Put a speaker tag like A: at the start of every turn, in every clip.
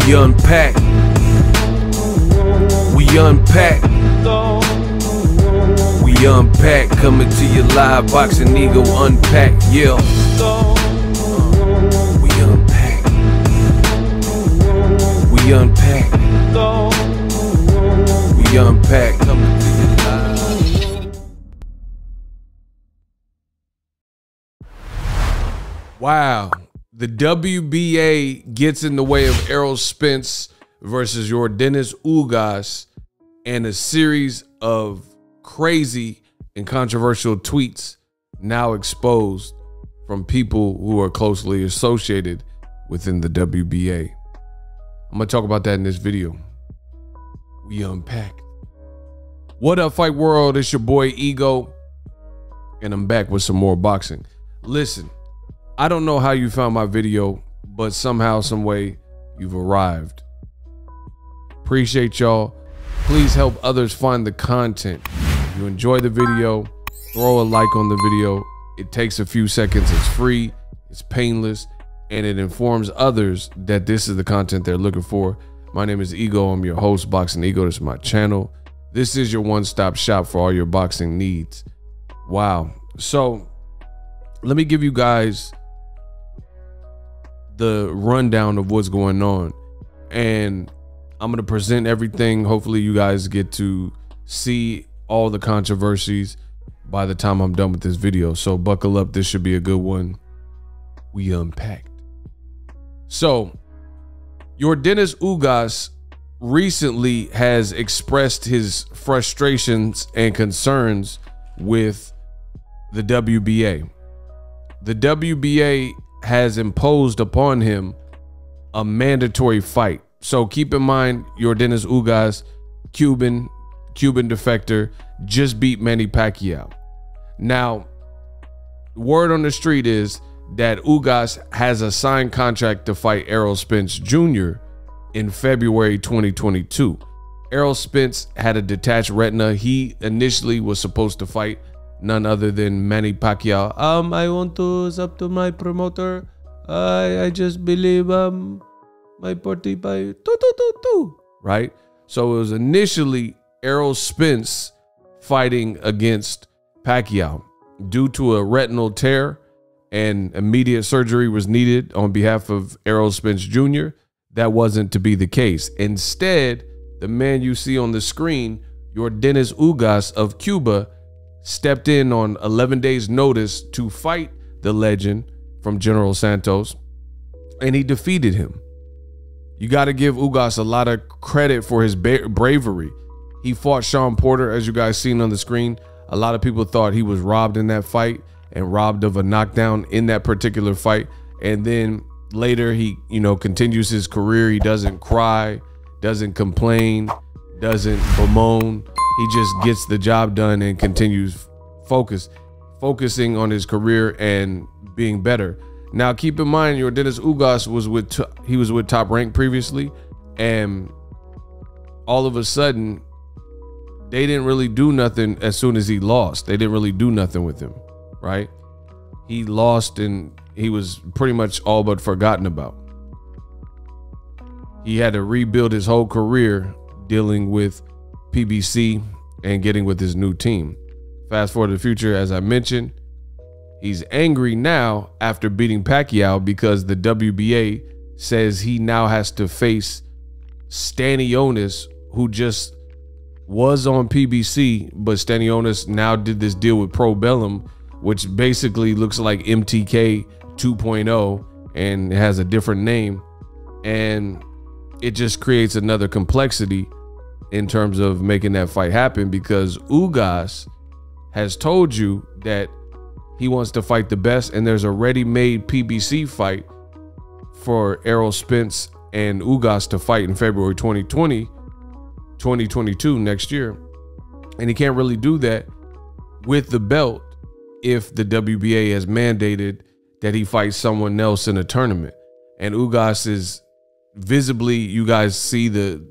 A: We unpack. We unpack. We unpack. Coming to you live, Boxing Ego Unpack. Yeah. We unpack. We unpack. We unpack. Coming to you live. Wow. The WBA gets in the way of Errol Spence versus Yordenis Ugas, and a series of crazy and controversial tweets now exposed from people who are closely associated within the WBA. I'm gonna talk about that in this video. We unpacked. What up, fight world? It's your boy Ego, and I'm back with some more boxing. Listen, I don't know how you found my video, but somehow, some way, you've arrived. Appreciate y'all. Please help others find the content. If you enjoy the video, throw a like on the video. It takes a few seconds. It's free, it's painless, and it informs others that this is the content they're looking for. My name is Ego. I'm your host, Boxing Ego. This is my channel. This is your one-stop shop for all your boxing needs. Wow. So let me give you guys the rundown of what's going on, and I'm going to present everything. Hopefully you guys get to see all the controversies by the time I'm done with this video. So buckle up. This should be a good one. We unpacked. So Yordenis Ugas recently has expressed his frustrations and concerns with the WBA. The WBA has imposed upon him a mandatory fight. So keep in mind, Yordenis Ugas, Cuban defector, just beat Manny Pacquiao. Now, word on the street is that Ugas has a signed contract to fight Errol Spence Jr. in February 2022. Errol Spence had a detached retina. He initially was supposed to fight none other than Manny Pacquiao. I want to, it's up to my promoter. I just believe my party by right? So it was initially Errol Spence fighting against Pacquiao. Due to a retinal tear and immediate surgery was needed on behalf of Errol Spence Jr., that wasn't to be the case. Instead, the man you see on the screen, Yordenis Ugas of Cuba, stepped in on 11 days notice to fight the legend from General Santos, and he defeated him. You got to give Ugas a lot of credit for his bravery. He fought Sean Porter, as you guys seen on the screen. A lot of people thought he was robbed in that fight and robbed of a knockdown in that particular fight. And then later he, continues his career. He doesn't cry, doesn't complain, doesn't bemoan. He just gets the job done and continues focusing on his career and being better. Now, keep in mind, Yordenis Ugas was with Top Rank previously, and all of a sudden, they didn't really do nothing as soon as he lost. They didn't really do nothing with him, right? He lost, and he was pretty much all but forgotten about. He had to rebuild his whole career dealing with PBC and getting with his new team. Fast forward to the future, as I mentioned, he's angry now after beating Pacquiao because the WBA says he now has to face Stanionis, who just was on PBC, but Stanionis now did this deal with Pro Bellum, which basically looks like MTK 2.0 and has a different name. And it just creates another complexity in terms of making that fight happen, because Ugas has told you that he wants to fight the best, and there's a ready-made PBC fight for Errol Spence and Ugas to fight in February 2022, next year. And he can't really do that with the belt if the WBA has mandated that he fights someone else in a tournament. And Ugas is visibly, you guys see the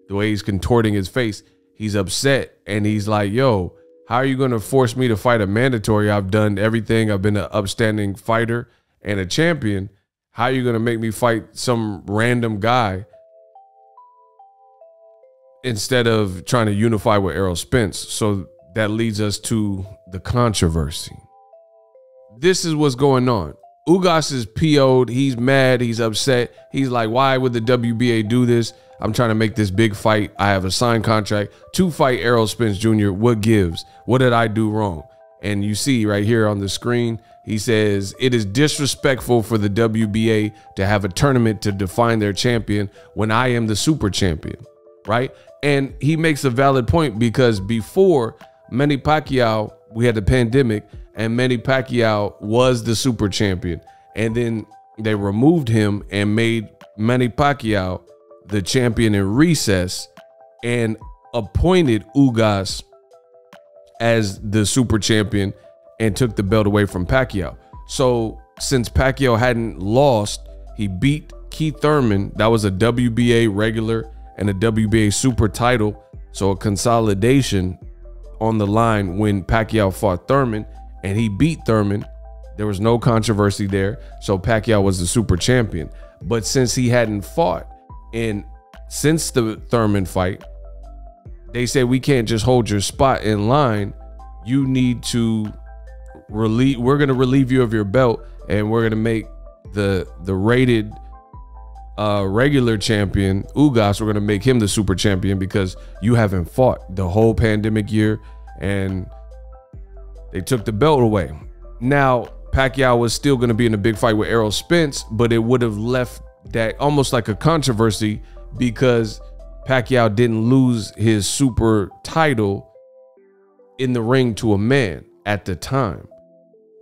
A: way he's contorting his face. He's upset, and he's like, yo, how are you going to force me to fight a mandatory? I've done everything. I've been an upstanding fighter and a champion. How are you going to make me fight some random guy instead of trying to unify with Errol Spence. So that leads us to the controversy. This is what's going on. Ugas is PO'd. He's mad. He's upset. He's like, why would the WBA do this? I'm trying to make this big fight. I have a signed contract to fight Errol Spence Jr. What gives? What did I do wrong? And you see right here on the screen, he says, it is disrespectful for the WBA to have a tournament to define their champion when I am the super champion, right? And he makes a valid point, because before Manny Pacquiao, we had the pandemic, and Manny Pacquiao was the super champion. And then they removed him and made Manny Pacquiao the champion in recess and appointed Ugas as the super champion and took the belt away from Pacquiao. So since Pacquiao hadn't lost, he beat Keith Thurman. That was a WBA regular and a WBA super title. So a consolidation on the line when Pacquiao fought Thurman, and he beat Thurman. There was no controversy there. So Pacquiao was the super champion. But since he hadn't fought, and since the Thurman fight, they said, we can't just hold your spot in line. You need to relieve, we're going to relieve you of your belt, and we're going to make the rated regular champion, Ugas, we're going to make him the super champion because you haven't fought the whole pandemic year. And they took the belt away. Now, Pacquiao was still going to be in a big fight with Errol Spence, but it would have left that almost like a controversy, because Pacquiao didn't lose his super title in the ring to a man at the time.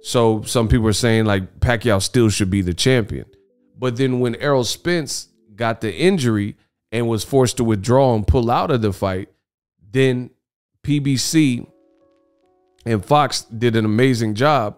A: So some people are saying like Pacquiao still should be the champion. But then when Errol Spence got the injury and was forced to withdraw and pull out of the fight, then PBC and Fox did an amazing job,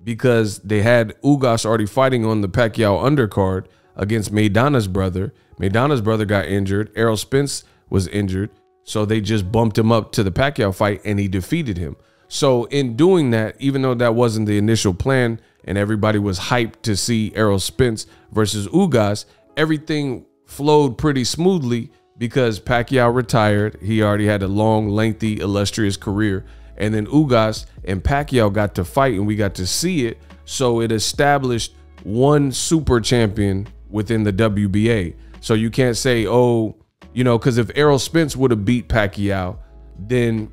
A: because they had Ugas already fighting on the Pacquiao undercard against Maidana's brother. Maidana's brother got injured. Errol Spence was injured. So they just bumped him up to the Pacquiao fight and he defeated him. So in doing that, even though that wasn't the initial plan and everybody was hyped to see Errol Spence versus Ugas, everything flowed pretty smoothly because Pacquiao retired. He already had a long, lengthy, illustrious career. And then Ugas and Pacquiao got to fight and we got to see it. So it established one super champion within the WBA. So you can't say, oh, you know, because if Errol Spence would have beat Pacquiao, then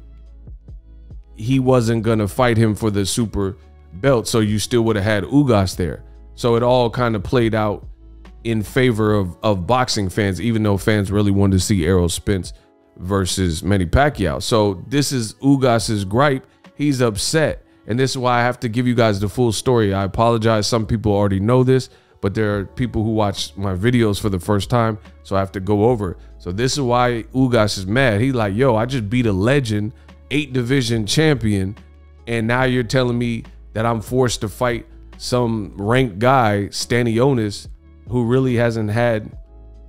A: he wasn't going to fight him for the super belt. So you still would have had Ugas there. So it all kind of played out in favor of boxing fans, even though fans really wanted to see Errol Spence versus Manny Pacquiao. So this is Ugas's gripe. He's upset. And this is why I have to give you guys the full story. I apologize. Some people already know this, but there are people who watch my videos for the first time, so I have to go over it. So this is why Ugas is mad. He's like, yo, I just beat a legend, 8 division champion, and now you're telling me that I'm forced to fight some ranked guy, Stanionis, who really hasn't had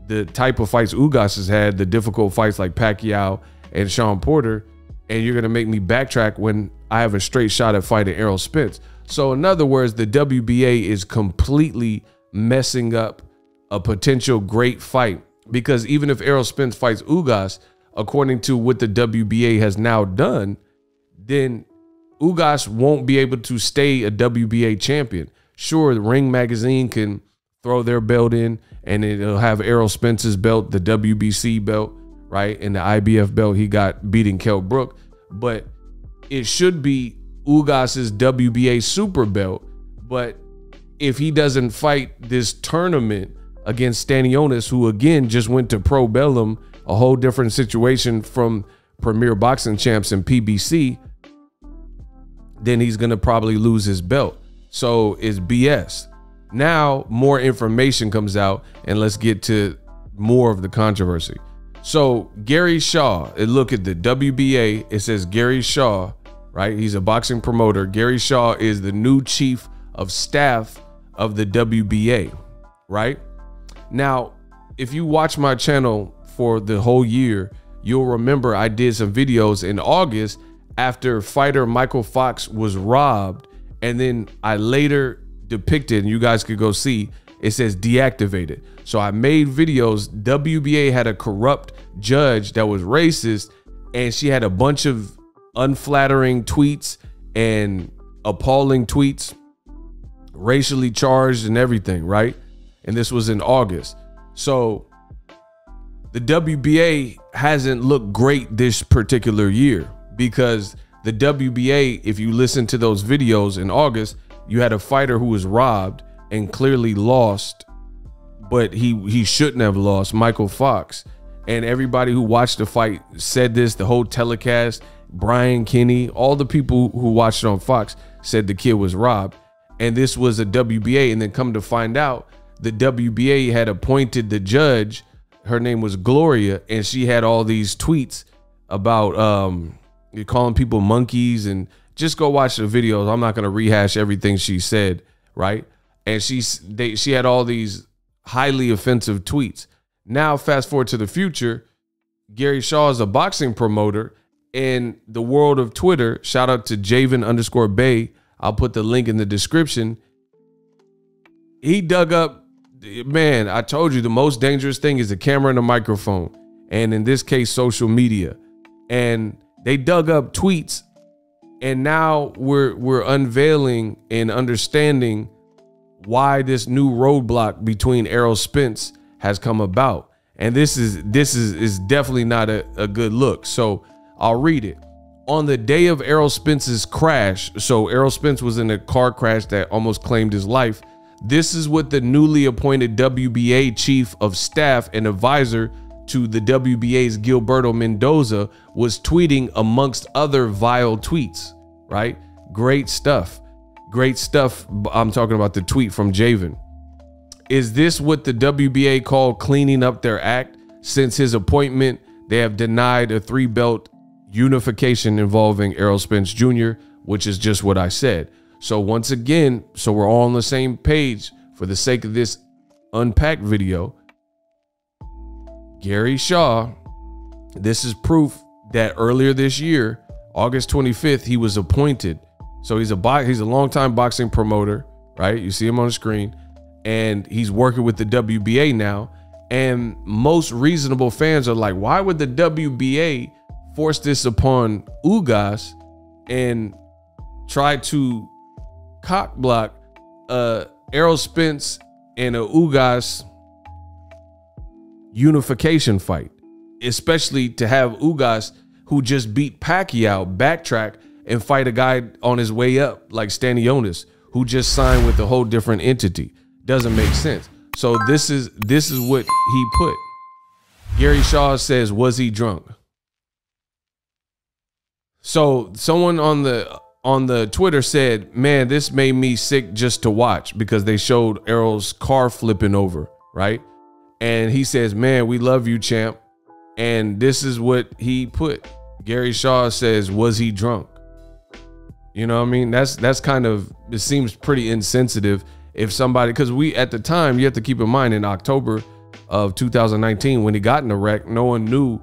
A: the type of fights Ugas has had, the difficult fights like Pacquiao and Sean Porter, and you're going to make me backtrack when I have a straight shot at fighting Errol Spence. So in other words, the WBA is completely messing up a potential great fight, because even if Errol Spence fights Ugas, according to what the WBA has now done, then Ugas won't be able to stay a WBA champion. Sure, the Ring Magazine can throw their belt in and it'll have Errol Spence's belt, the WBC belt, right? And the IBF belt he got beating Kell Brook. But it should be Ugas's WBA super belt. But if he doesn't fight this tournament against Stanionis, who again just went to Pro Bellum, a whole different situation from Premier Boxing Champs and PBC, then he's going to probably lose his belt. So it's BS. Now more information comes out, and let's get to more of the controversy. So Gary Shaw, look at the WBA, it says Gary Shaw, right? He's a boxing promoter. Gary Shaw is the new chief of staff of the WBA, right? Now, if you watch my channel for the whole year, you'll remember I did some videos in August after fighter Michael Fox was robbed, and then I later depicted, and you guys could go see, it says deactivated. So I made videos. WBA had a corrupt judge that was racist, and she had a bunch of unflattering tweets and appalling tweets, racially charged and everything, right? And this was in August. So the WBA hasn't looked great this particular year, because the WBA, if you listen to those videos in August, you had a fighter who was robbed and clearly lost, but he shouldn't have lost, Michael Fox. And everybody who watched the fight said this, the whole telecast, Brian Kinney, all the people who watched it on Fox said the kid was robbed. And this was a WBA. And then come to find out, the WBA had appointed the judge. Her name was Gloria, and she had all these tweets about you're calling people monkeys, and just go watch the videos. I'm not going to rehash everything she said, right? And she had all these highly offensive tweets. Now, fast forward to the future, Gary Shaw is a boxing promoter in the world of Twitter. Shout out to Javen_Bay. I'll put the link in the description. He dug up, man, I told you the most dangerous thing is a camera and a microphone. And in this case, social media. And they dug up tweets, and now we're unveiling and understanding why this new roadblock between Errol Spence has come about. And this is definitely not a good look. So I'll read it. On the day of Errol Spence's crash, so Errol Spence was in a car crash that almost claimed his life. This is what the newly appointed WBA chief of staff and advisor to the WBA's Gilberto Mendoza was tweeting, amongst other vile tweets, right? Great stuff. Great stuff. I'm talking about the tweet from Javen. Is this what the WBA called cleaning up their act? Since his appointment, they have denied a 3-belt unification involving Errol Spence Jr., which is just what I said. So once again, so we're all on the same page for the sake of this unpacked video, Gary Shaw, this is proof that earlier this year, August 25th, he was appointed. So he's a longtime boxing promoter, right? You see him on the screen, and he's working with the WBA now. And most reasonable fans are like, why would the WBA force this upon Ugas and try to cock block Errol Spence and a Ugas unification fight, especially to have Ugas, who just beat Pacquiao, backtrack and fight a guy on his way up like Stanionis, who just signed with a whole different entity. Doesn't make sense. So this is what he put. Gary Shaw says, was he drunk? So someone on the Twitter said, man, this made me sick just to watch, because they showed Errol's car flipping over, right? And he says, man, we love you, champ. And this is what he put. Gary Shaw says, was he drunk? You know what I mean? That's kind of, it seems pretty insensitive if somebody, because we, at the time, you have to keep in mind, in October of 2019, when he got in a wreck, no one knew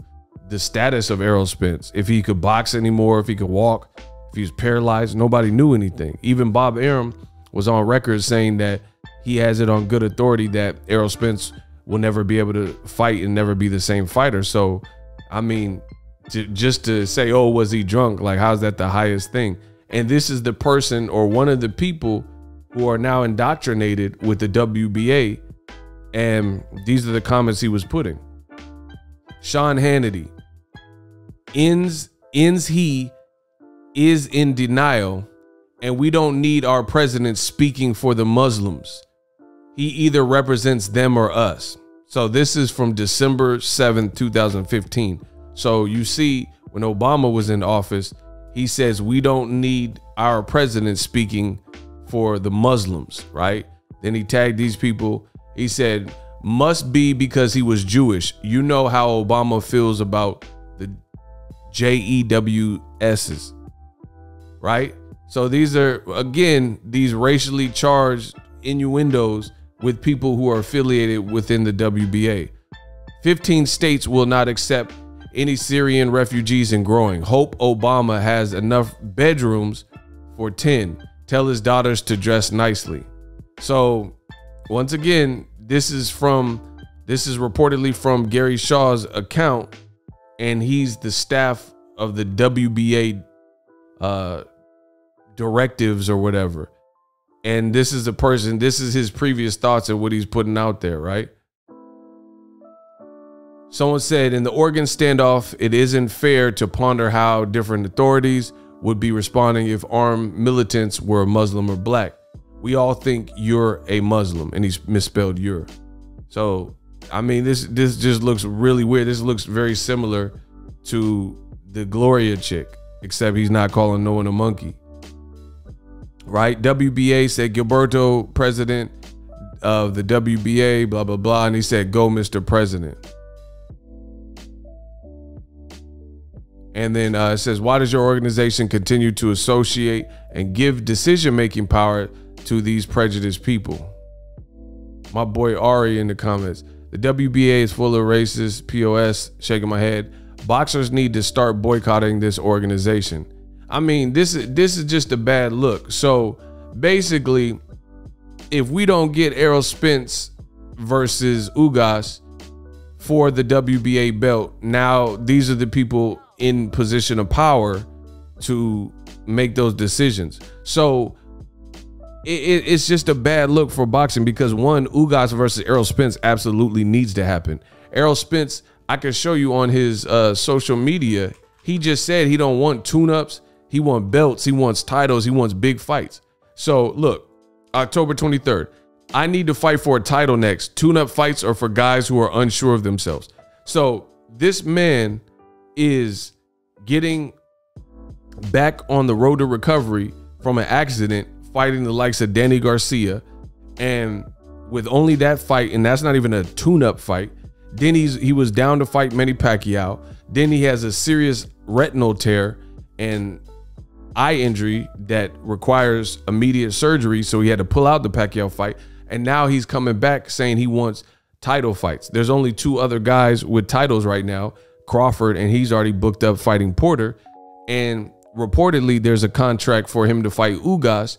A: the status of Errol Spence. If he could box anymore, if he could walk, if he was paralyzed, nobody knew anything. Even Bob Arum was on record saying that he has it on good authority that Errol Spence will never be able to fight and never be the same fighter. So, I mean, just to say, oh, was he drunk? Like, how's that the highest thing? And this is the person, or one of the people, who are now indoctrinated with the WBA. And these are the comments he was putting. Sean Hannity, he is in denial, and we don't need our president speaking for the Muslims. He either represents them or us. So this is from December 7th, 2015. So you see, when Obama was in office, he says we don't need our president speaking for the Muslims, right? Then he tagged these people. He said, must be because he was Jewish. You know how Obama feels about the JEWSs, right? So these are, again, these racially charged innuendos with people who are affiliated within the WBA. 15 states will not accept any Syrian refugees and growing. Hope Obama has enough bedrooms for 10. Tell his daughters to dress nicely. So once again, this is reportedly from Gary Shaw's account, and he's the staff of the WBA directives or whatever. And this is this is his previous thoughts and what he's putting out there, right? Someone said, in the Oregon standoff, it isn't fair to ponder how different authorities would be responding if armed militants were Muslim or black. We all think you're a Muslim, and he's misspelled "you're." So, I mean, this just looks really weird. This looks very similar to the Gloria chick, except he's not calling no one a monkey. Right? WBA said Gilberto, president of the WBA, blah, blah, blah. And he said, go, Mr. President. And then it says, why does your organization continue to associate and give decision-making power to these prejudiced people? My boy Ari in the comments. The WBA is full of racist POS, shaking my head. Boxers need to start boycotting this organization. I mean, this is just a bad look. So basically, if we don't get Errol Spence versus Ugas for the WBA belt, now these are the people in position of power to make those decisions. So it's just a bad look for boxing, because one, Ugas versus Errol Spence absolutely needs to happen. Errol Spence, I can show you on his social media, he just said he don't want tune-ups. He wants belts, he wants titles, he wants big fights. So look, October 23rd, I need to fight for a title next. Tune-up fights are for guys who are unsure of themselves. So this man is getting back on the road to recovery from an accident, fighting the likes of Danny Garcia. And with only that fight, and that's not even a tune-up fight, then he was down to fight Manny Pacquiao. Then he has a serious retinal tear and eye injury that requires immediate surgery, so he had to pull out the Pacquiao fight. And now he's coming back saying he wants title fights. There's only two other guys with titles right now, Crawford, and he's already booked up fighting Porter. And reportedly there's a contract for him to fight Ugas,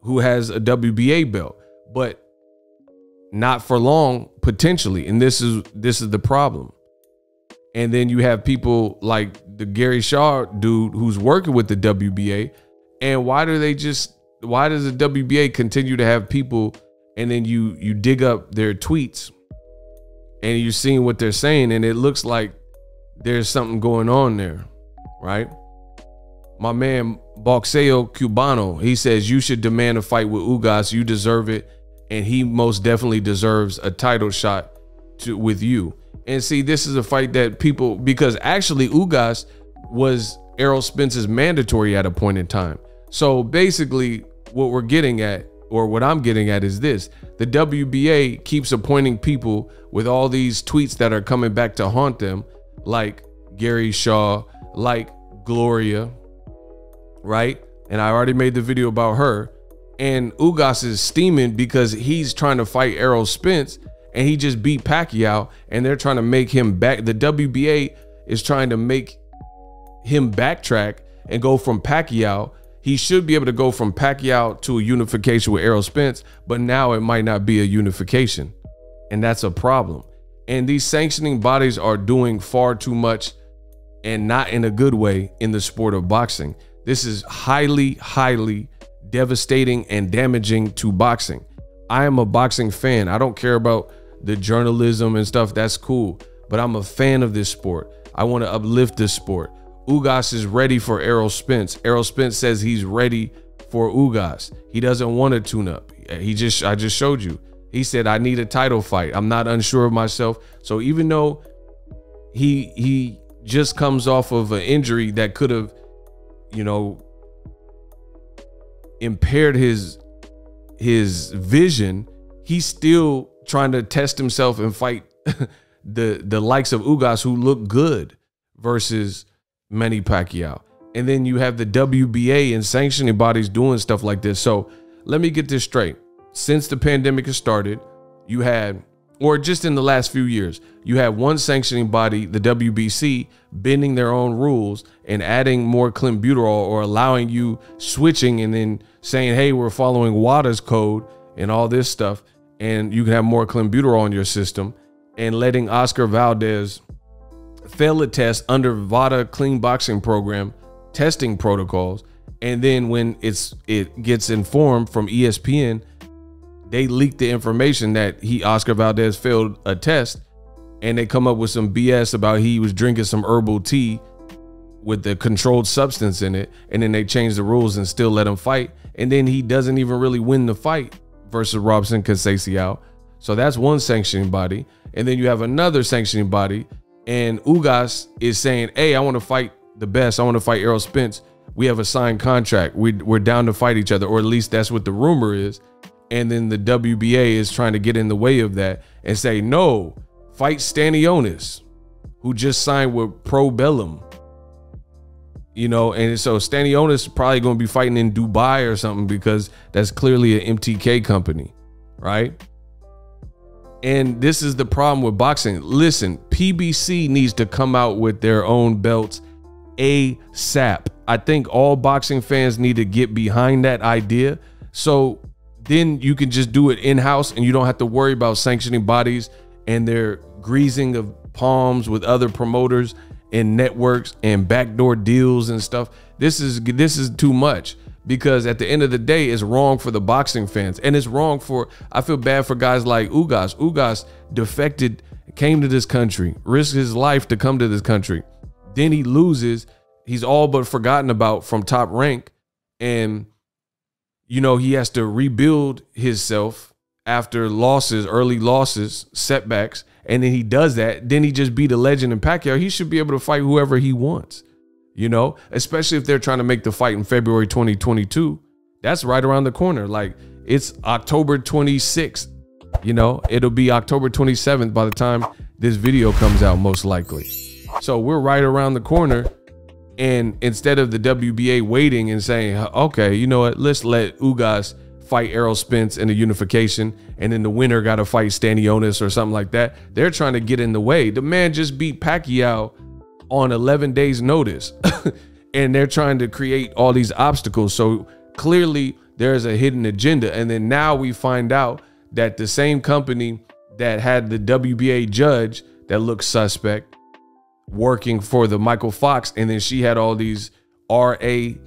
A: who has a WBA belt, but not for long, potentially. And this is the problem. And then you have people like the Gary Shaw dude who's working with the WBA. And why does the WBA continue to have people, and then you dig up their tweets and you're seeing what they're saying, and it looks like there's something going on there, right? My man Boxeo Cubano, he says you should demand a fight with Ugas. You deserve it, and he most definitely deserves a title shot with you. And see, this is a fight that people, because actually Ugas was Errol Spence's mandatory at a point in time. So basically what we're getting at, or what I'm getting at, is this: the WBA keeps appointing people with all these tweets that are coming back to haunt them, like Gary Shaw, like Gloria, right? And I already made the video about her. And Ugas is steaming because he's trying to fight Errol Spence, and he just beat Pacquiao, and they're trying to make him back. The WBA is trying to make him backtrack and go from Pacquiao. He should be able to go from Pacquiao to a unification with Errol Spence, but now it might not be a unification. And that's a problem. And these sanctioning bodies are doing far too much, and not in a good way, in the sport of boxing. This is highly, highly devastating and damaging to boxing. I am a boxing fan. I don't care about the journalism and stuff. That's cool. But I'm a fan of this sport. I want to uplift this sport. Ugas is ready for Errol Spence. Errol Spence says he's ready for Ugas. He doesn't want a tune-up. I just showed you. He said, I need a title fight. I'm not unsure of myself. So even though he just comes off of an injury that could have, you know, impaired his vision, he's still trying to test himself and fight the likes of Ugas, who look good, versus Manny Pacquiao. And then you have the WBA and sanctioning bodies doing stuff like this. So let me get this straight. Since the pandemic has started, you had, or just in the last few years, you had one sanctioning body, the WBC, bending their own rules and adding more clenbuterol, or allowing you switching and then saying, hey, we're following WADA's code and all this stuff. and you can have more clenbuterol in your system, and letting Oscar Valdez fail a test under VADA clean boxing program testing protocols. And then when it gets informed from ESPN, they leak the information that Oscar Valdez failed a test, and they come up with some BS about he was drinking some herbal tea with the controlled substance in it, and then they change the rules and still let him fight, and then he doesn't even really win the fight versus Robson Conceição. So that's one sanctioning body. And then you have another sanctioning body, and Ugas is saying, hey, I want to fight the best. I want to fight Errol Spence. We have a signed contract. We're down to fight each other, or at least that's what the rumor is. And then the WBA is trying to get in the way of that and say, no, fight Stanionis, who just signed with Pro Bellum. You know, and so Stanionis is probably going to be fighting in Dubai or something, because that's clearly an MTK company, right? And this is the problem with boxing. Listen, PBC needs to come out with their own belts ASAP. I think all boxing fans need to get behind that idea. So then you can just do it in-house, and you don't have to worry about sanctioning bodies and their greasing of palms with other promoters and networks and backdoor deals and stuff. This is too much, because at the end of the day, it's wrong for the boxing fans, and it's wrong for, I feel bad for guys like Ugas. Ugas defected, came to this country, risked his life to come to this country. Then he loses. He's all but forgotten about from Top Rank. And, you know, he has to rebuild himself after losses, early losses, setbacks. And then he does that. Then he just beat a legend in Pacquiao. He should be able to fight whoever he wants, you know, especially if they're trying to make the fight in February 2022. That's right around the corner. Like, it's October 26th, you know, it'll be October 27th by the time this video comes out, most likely. So we're right around the corner. And instead of the WBA waiting and saying, okay, you know what, let's let Ugas fight Errol Spence in a unification, and then the winner got to fight Stanionis or something like that, they're trying to get in the way. The man just beat Pacquiao on 11 days notice. And they're trying to create all these obstacles. So clearly there's a hidden agenda. And then now we find out that the same company that had the WBA judge that looked suspect working for the Michael Fox, and then she had all these RACIST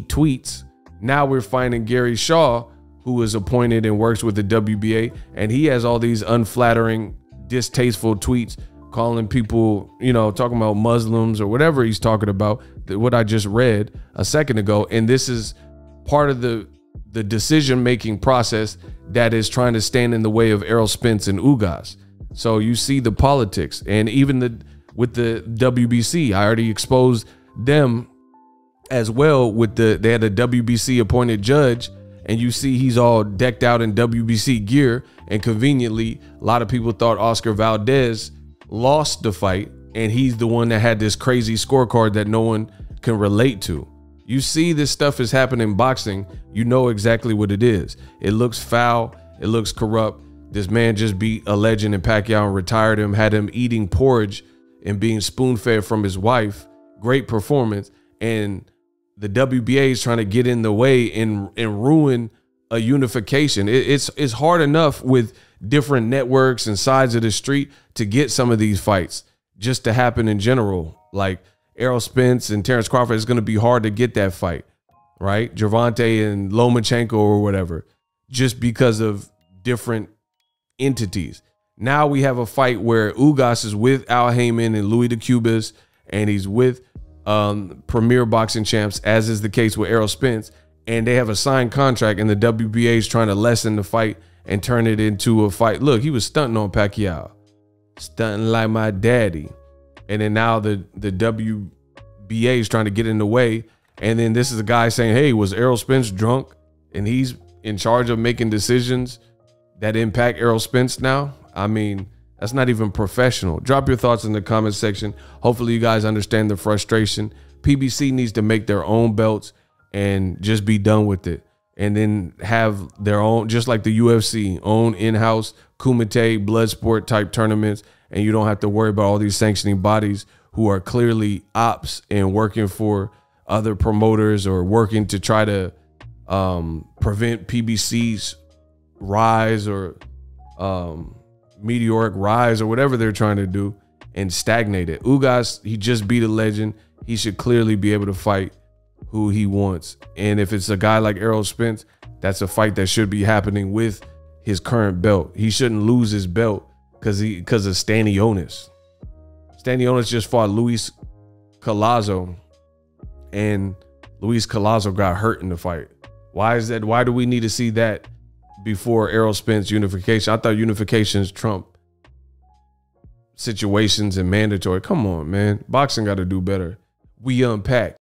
A: tweets. Now we're finding Gary Shaw, who is appointed and works with the WBA, and he has all these unflattering, distasteful tweets calling people, you know, talking about Muslims or whatever he's talking about, what I just read a second ago. And this is part of the decision-making process that is trying to stand in the way of Errol Spence and Ugas. So you see the politics, and even with the WBC, I already exposed them as well. They had a WBC appointed judge, and you see he's all decked out in WBC gear, and conveniently, a lot of people thought Oscar Valdez lost the fight, and he's the one that had this crazy scorecard that no one can relate to. You see this stuff is happening in boxing, you know exactly what it is. It looks foul, it looks corrupt. This man just beat a legend in Pacquiao and retired him, had him eating porridge and being spoon-fed from his wife. Great performance. And the WBA is trying to get in the way and ruin a unification. It's hard enough with different networks and sides of the street to get some of these fights just to happen in general. Like Errol Spence and Terrence Crawford, it's going to be hard to get that fight, right? Gervonta and Lomachenko or whatever, just because of different entities. Now we have a fight where Ugas is with Al Heyman and Louis DeCubas, and he's with premier boxing champs, as is the case with Errol Spence, and they have a signed contract, and the WBA is trying to lessen the fight and turn it into a fight. Look, he was stunting on Pacquiao, stunting like my daddy. And then now the WBA is trying to get in the way. And then this is a guy saying, hey, was Errol Spence drunk? And he's in charge of making decisions that impact Errol Spence now. I mean, that's not even professional. Drop your thoughts in the comment section. Hopefully you guys understand the frustration. PBC needs to make their own belts and just be done with it. And then have their own, just like the UFC, own in-house Kumite, blood sport type tournaments. And you don't have to worry about all these sanctioning bodies who are clearly ops and working for other promoters or working to try to prevent PBC's rise or meteoric rise or whatever they're trying to do and stagnate it. Ugas, he just beat a legend. He should clearly be able to fight who he wants. And if it's a guy like Errol Spence, that's a fight that should be happening with his current belt. He shouldn't lose his belt because of Stanionis. Stanionis just fought Luis Collazo, and Luis Collazo got hurt in the fight. Why is that? Why do we need to see that before Errol Spence unification? I thought unifications trump situations and mandatory. Come on, man. Boxing got to do better. We unpack.